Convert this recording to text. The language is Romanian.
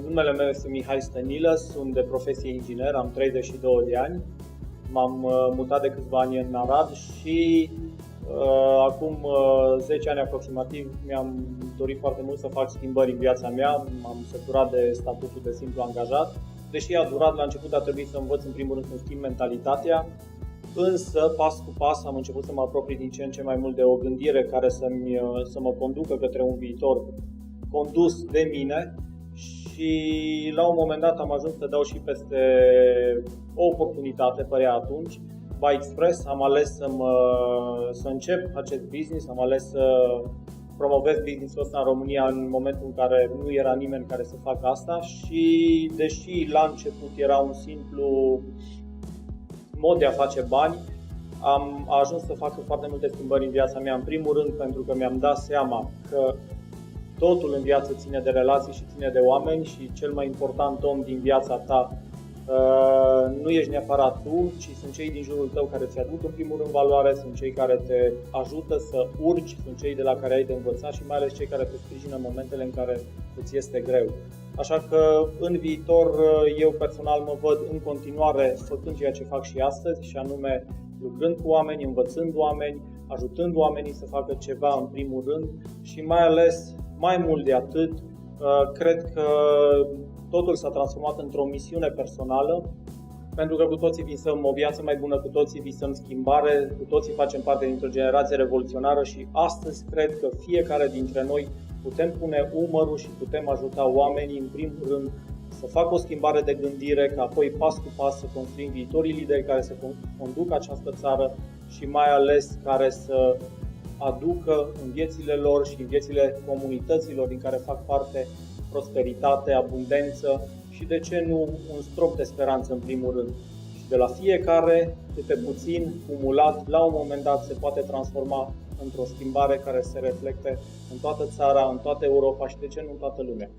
Numele meu este Mihai Stănilă, sunt de profesie inginer, am 32 de ani. M-am mutat de câțiva ani în Arad și acum 10 ani aproximativ mi-am dorit foarte mult să fac schimbări în viața mea. M-am săturat de statutul de simplu angajat. Deși a durat, la început a trebuit să învăț în primul rând să schimb mentalitatea, însă pas cu pas am început să mă apropii din ce în ce mai mult de o gândire care să mă conducă către un viitor condus de mine. Și la un moment dat am ajuns să dau și peste o oportunitate, părea atunci. By Express am ales să încep acest business, am ales să promovez business-ul ăsta în România în momentul în care nu era nimeni care să facă asta și deși la început era un simplu mod de a face bani, am ajuns să fac foarte multe schimbări în viața mea. În primul rând pentru că mi-am dat seama că totul în viață ține de relații și ține de oameni și cel mai important om din viața ta nu ești neapărat tu, ci sunt cei din jurul tău care îți aduc în primul rând valoare, sunt cei care te ajută să urci, sunt cei de la care ai de învățat și mai ales cei care te sprijină în momentele în care îți este greu. Așa că în viitor eu personal mă văd în continuare făcând ceea ce fac și astăzi, și anume lucrând cu oameni, învățând oameni, ajutând oamenii să facă ceva în primul rând și mai ales, mai mult de atât, cred că totul s-a transformat într-o misiune personală, pentru că cu toții visăm o viață mai bună, cu toții visăm schimbare, cu toții facem parte dintr-o generație revoluționară și astăzi cred că fiecare dintre noi putem pune umărul și putem ajuta oamenii, în primul rând, să facă o schimbare de gândire, ca apoi pas cu pas să construim viitorii lideri care să conducă această țară și mai ales care să aducă în viețile lor și în viețile comunităților din care fac parte prosperitate, abundență și, de ce nu, un strop de speranță în primul rând. Și de la fiecare, câte puțin, cumulat, la un moment dat se poate transforma într-o schimbare care se reflecte în toată țara, în toată Europa și, de ce nu, în toată lumea.